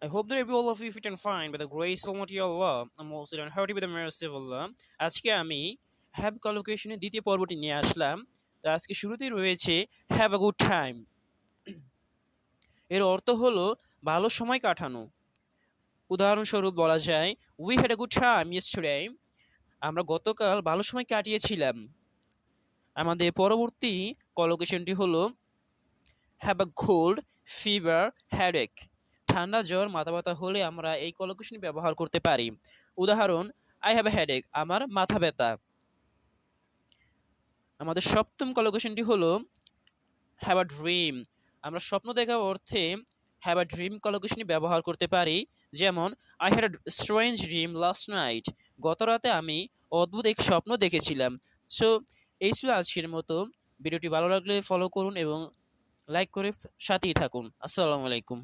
I hope that every all of you fit and fine by the grace of Almighty Allah. I'm also done hearty with the mercy of Allah. আজকে আমি have কলোকেশনের দ্বিতীয় পর্বটি নিয়ে আসলাম। তো আজকে শুরুতেই রয়েছে হ্যাভ আ গুড টাইম। এর অর্থ হলো ভালো সময় কাটানো। উদাহরণস্বরূপ বলা যায় we had a good time yesterday. আমরা গতকাল ভালো সময় কাটিয়েছিলাম। আমাদের পরবর্তী কলোকেশনটি হলো have a cold, fever, headache. ঠান্ডা জ্বর মাথা ব্যথা হলে আমরা এই কলোকেশন ব্যবহার করতে পারি। উদাহরণ আই হ্যাভ এ হেডেক, আমার মাথা ব্যথা। আমাদের সপ্তম কলোকেশনটি হলো হ্যাভ আ ড্রিম। আমরা স্বপ্ন দেখা অর্থে হ্যাভ আ ড্রিম কলোকেশনটি ব্যবহার করতে পারি। যেমন I had a strange dream last night. গত রাতে আমি অদ্ভুত এক স্বপ্ন দেখেছিলাম। সো এই ছিল আজকের মতো। ভিডিওটি ভালো লাগলে ফলো করুন এবং লাইক করে সাথেই থাকুন। আসসালামু আলাইকুম।